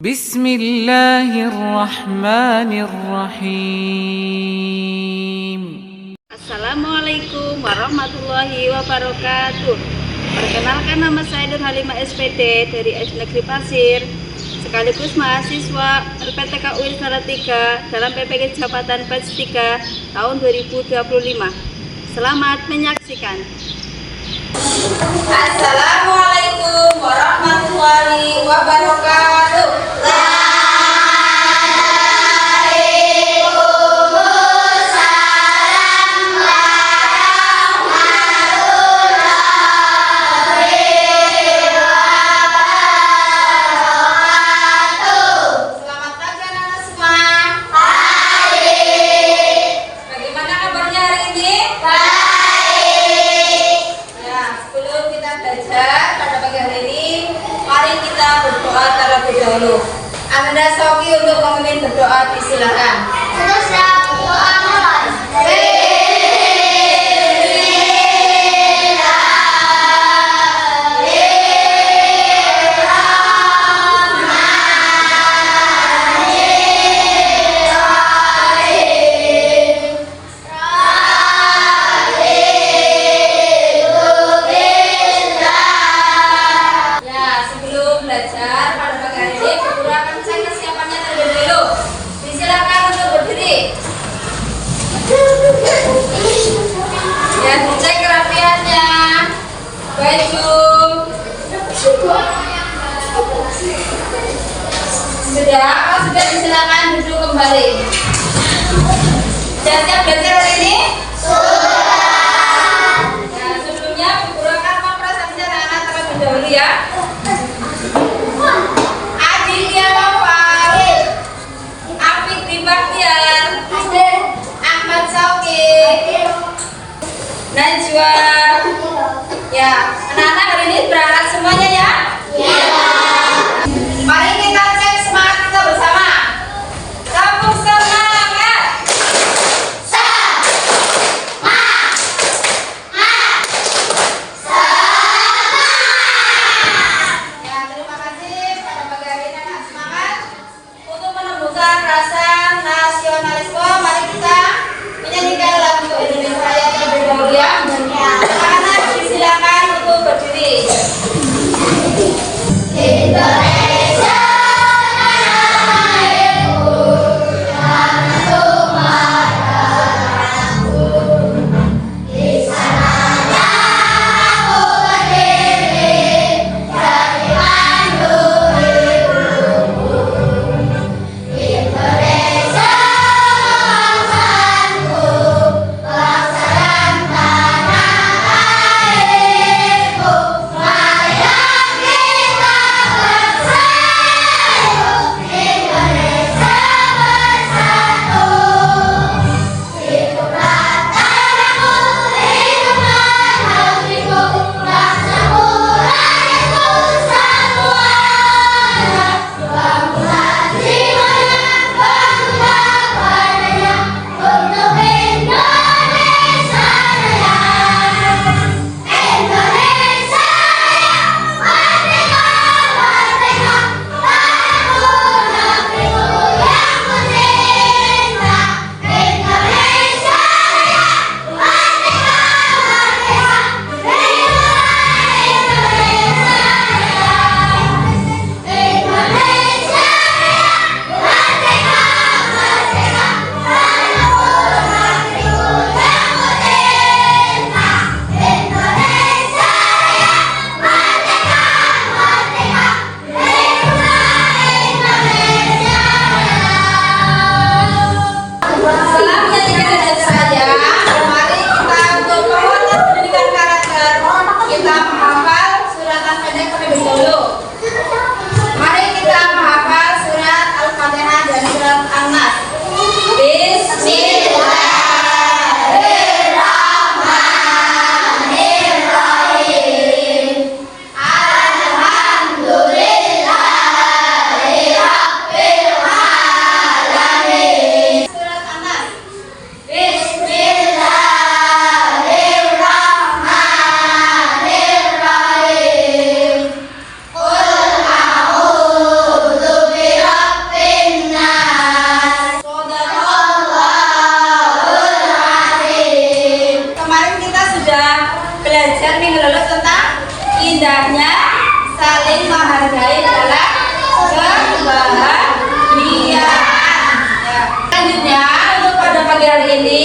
Bismillahirrahmanirrahim. Assalamualaikum warahmatullahi wabarakatuh. Perkenalkan, nama saya Nur Halimah SPD dari SD Negeri Pasir, sekaligus mahasiswa LPTK UIN Salatiga dalam PPK Jabatan Batch 3 tahun 2025. Selamat menyaksikan. Assalamualaikum warahmatullahi wabarakatuh. Anda Soki untuk memimpin berdoa, disilakan. Berdoa mulai. Cek kerapiannya, baju sudah, kalau sudah disilakan duduk kembali. Sudah siap belajar hari ini? Sudah. Nah, sebelumnya Guru akan mempresentasikan anak terlebih dahulu ya. Adilia Nopal, Apik Dibaktiar, Ahmad Sauki, Najwa. Ya, anak-anak hari ini berangkat semuanya ya? Iya. Mari kita cek semangat kita bersama. Kampung semangat. Semangat. Ya, terima kasih pada pagi hari ini anak semangat. Untuk menumbuhkan rasa nasionalisme, mari kita menyanyikan lagu Indonesia Raya terlebih dahulu ya. Anak-anak minggu lalu tentang indahnya saling menghargai dalam kebahagiaan. Ya. Selanjutnya untuk pada pagi hari ini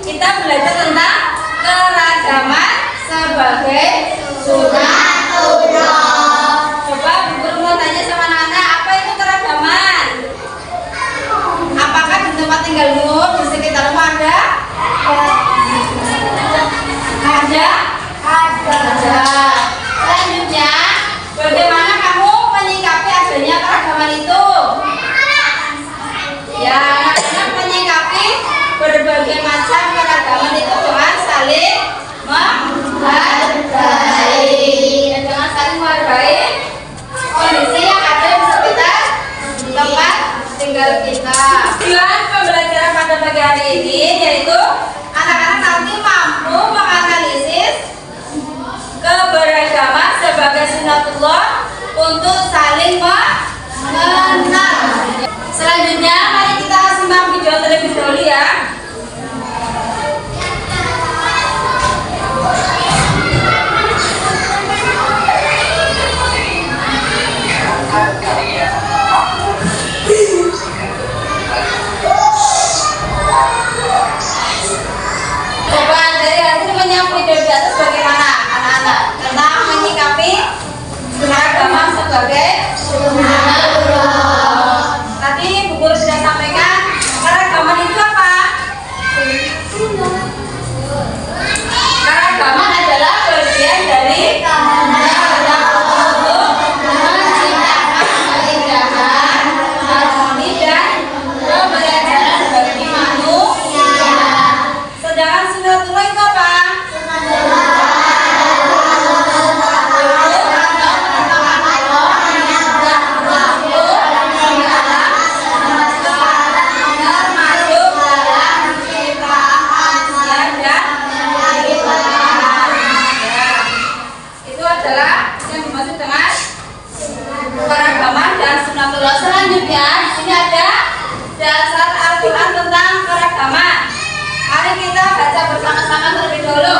kita belajar tentang keragaman sebagai sunatullah. Coba Bu Guru mau tanya sama anak-anak, apa itu keragaman? Apakah di tempat tinggalmu di sekitar rumah ada? Ada. Selanjutnya, bagaimana kamu menyikapi adanya keragaman itu? Ya, anak-anak menyikapi berbagai macam keragaman itu dengan saling menghargai. Dengan saling menghargai kondisi yang ada di sekitar tempat tinggal kita. Tujuan pembelajaran pada pagi hari ini yaitu anak-anak nanti mampu menganalisis keberagaman sebagai sunatullah untuk saling mengenal. Selanjutnya mari kita simak video terlebih dahulu ya. Coba dari hasil menyapu video di atas bagaimana anak-anak tentang menyikapi keragaman sebagai sunatullah. Tadi Bu Guru sudah sampaikan keragaman itu apa? Keragaman adalah bagian dari keragaman dan sunatullah. Selanjutnya di sini ada dasar Al-Quran tentang keragaman. Mari kita baca bersama-sama terlebih dahulu.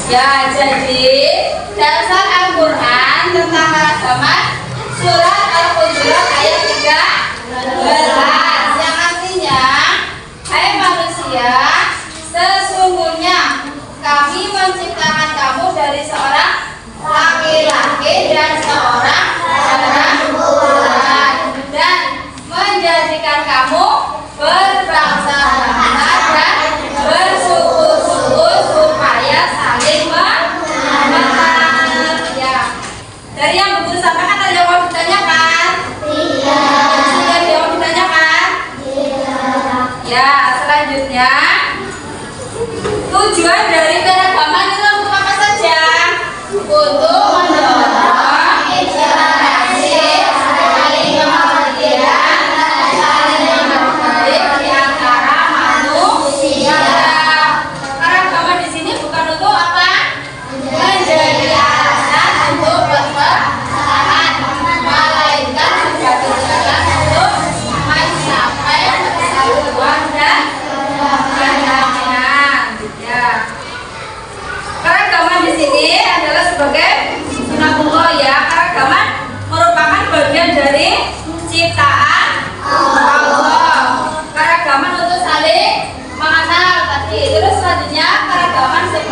Ya, jadi dasar Al-Quran tentang keragaman surat Al-Hujurat ayat 13 yang artinya, hai manusia, sesungguhnya kami menciptakan kamu dari seorang laki-laki dan seorang perempuan dan menjadikan kamu berbangsa-bangsa dan bersuku-suku supaya saling mengenal. Ya. Dari yang Bu Guru sampaikan ada yang mau ditanyakan? Tidak. Sudah ada yang mau ditanyakan? Tidak. Ya, selanjutnya tujuan dari keragaman itu untuk apa saja? Untuk mendorong interaksi, saling pengertian, saling menghargai di antara manusia. Keragaman di sini bukan untuk apa? Menjadi alasan untuk berperang, melainkan sebagai jalan untuk mencapai persatuan dan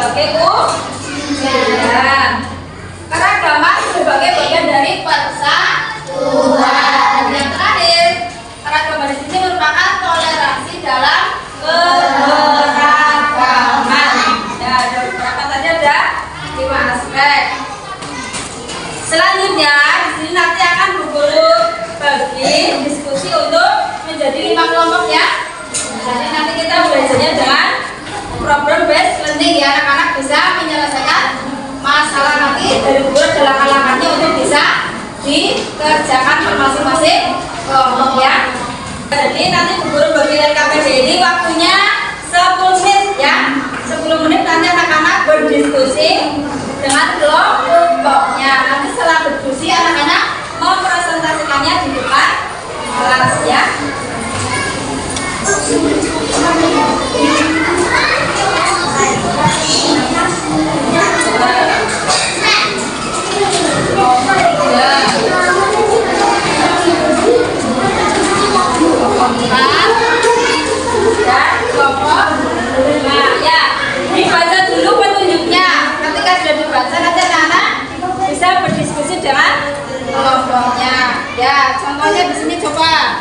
sebagai ujian. Keragaman sebagai bagian dari persatuan. Yang terakhir, keragaman di sini merupakan toleransi dalam keberagaman. Ya, ada beberapa tadi ada 5 aspek. Selanjutnya di sini nanti akan berburu bagi diskusi untuk menjadi 5 kelompok ya. Jadi nanti kita belajarnya dengan problem based learning ya, anak-anak bisa menyelesaikan masalah nanti dari beberapa langkah-langkahnya untuk bisa dikerjakan masing-masing kelompok ya. Jadi nanti berburu bagi KPD ini waktunya 10 menit ya. 10 menit nanti anak-anak berdiskusi dengan kelompoknya. Nanti setelah berdiskusi anak-anak mempresentasikannya di depan kelas ya. Dibaca dulu petunjuknya. Ketika sudah dibaca nanti anak-anak bisa berdiskusi dengan kelompoknya. Ya, contohnya di sini coba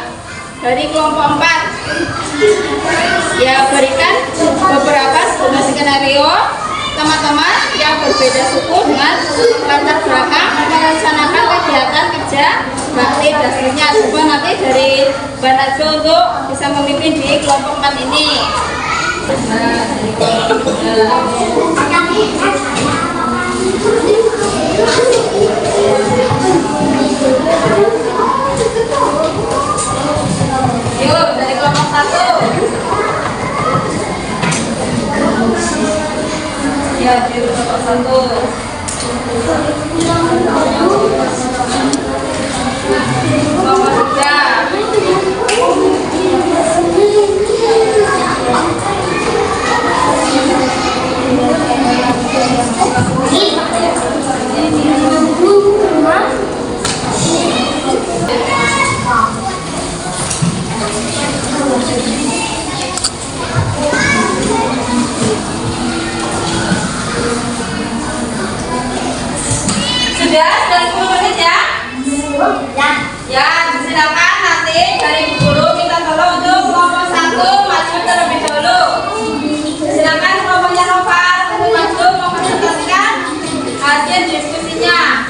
dari kelompok 4. Ya, berikan beberapa skenario teman-teman yang berbeda suku dengan latar belakang merencanakan kegiatan kerja bakti dan seterusnya. Coba nanti dari Mbak Najwa untuk bisa memimpin di kelompok 4 ini. Yuk, dari kelompok 1. Ya, di kelompok 1. Kelompok 3. Sudah 10 menit ya? Ya, silakan nanti dari guru kita tolong untuk kelompok 1 maju terlebih dahulu. Silakan kelompoknya Noval terlebih maju mempresentasikan hasil diskusinya.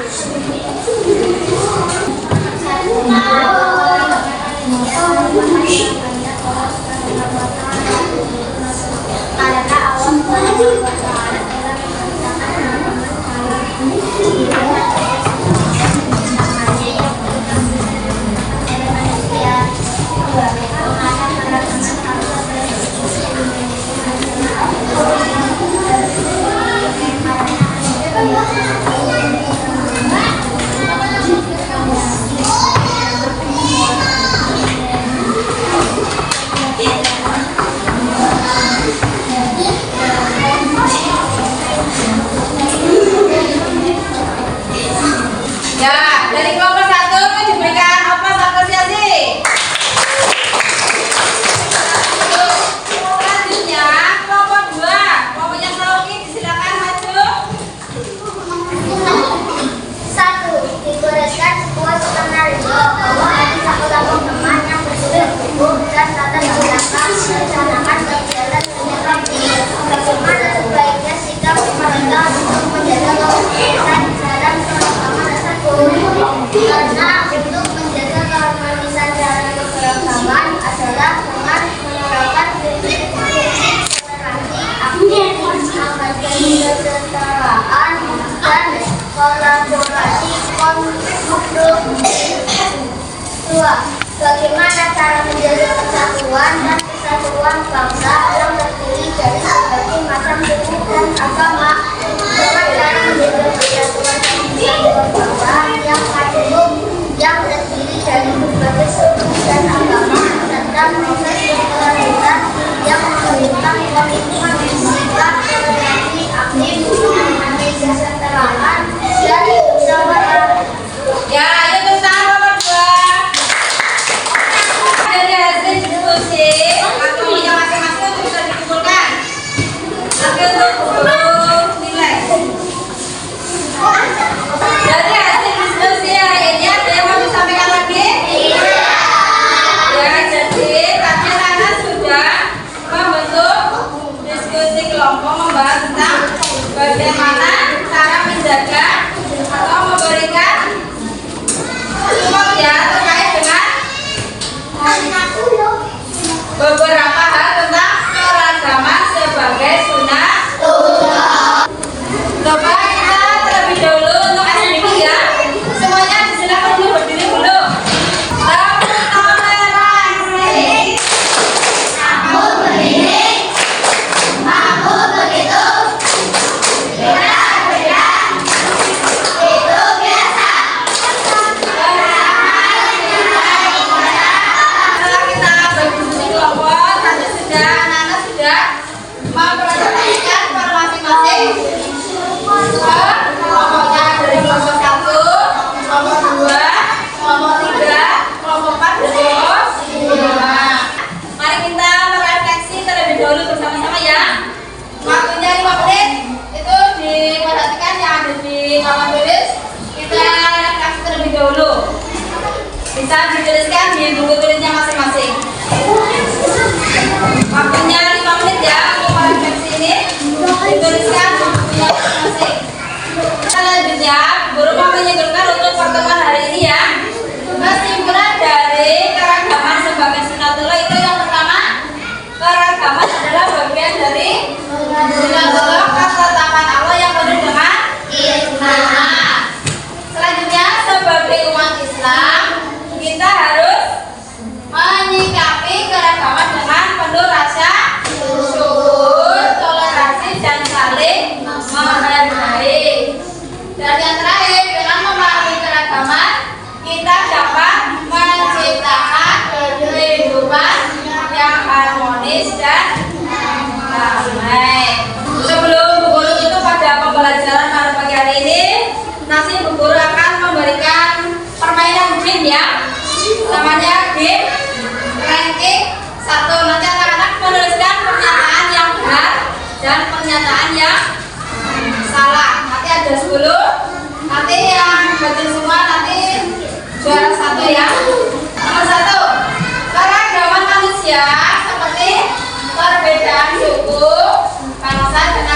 Ya, dari kelompok 1 diberikan aplaus apresiasi. Selanjutnya kelompok 2, kelompoknya Sauki disilakan maju. 1. Digoreskan sebuah skenario bahwa ada satu kelompok teman yang bertugas buku dan latar belakang merencanakan kegiatan kerja bakti. Bagaimana sebaiknya sikap mereka untuk menjaga keharmonisan dalam keragaman tersebut? Karena untuk menjaga keharmonisan dalam keberagaman adalah dengan menerapkan prinsip toleransi, aktif, menghargai kesetaraan, dan kolaborasi konstruktif. 2. Bagaimana cara menjaga persatuan dan kesatuan bangsa yang terdiri dari berbagai macam suku dan agama? Dengan cara menjaga persatuan dan kesatuan bangsa yang adil, yang terdiri dari berbagai suku dan agama, serta proses kekeluargaan yang mengembangkan komitmen sikap toleransi aktif, menghargai kesetaraan dan kesabaran. Ya, ayo bersama kelompok 2. Dari hasil diskusi, waktunya masing-masing bisa dikumpulkan. Nanti untuk guru kelompok membahas tentang bagaimana cara menjaga atau memberikan support ya terkait dengan beberapa hal tentang keragaman sebagai sunnah. Coba kita terlebih dahulu untuk SNP ya. Semuanya disilakan untuk berdiri dulu. Bisa dituliskan di buku tulisnya masing-masing. Waktunya 5 menit ya untuk refleksi ini. Dituliskan di bukunya masing-masing. Selanjutnya, guru mau menyimpulkan untuk pertemuan hari ini ya. Kesimpulan dari keragaman sebagai sunatullah itu yang pertama, keragaman adalah bagian dari sunatullah, ketetapan Allah yang penuh dengan hikmah. Selanjutnya, sebagai umat Islam, kita harus menyikapi keragaman dengan penuh rasa syukur, toleransi, dan saling menghargai. Dan yang terakhir, dengan memahami keragaman, kita dapat menciptakan kehidupan yang harmonis dan damai. Sebelum Bu Guru itu pada pembelajaran pada pagi hari ini, nanti Bu Guru akan memberikan permainan game ya. Namanya game ranking 1. Nanti anak-anak menuliskan pernyataan yang benar dan pernyataan yang salah. Nanti ada 10. Nanti yang betul semua nanti juara 1 ya. Nomor 1, keragaman manusia seperti perbedaan suku, bangsa, dan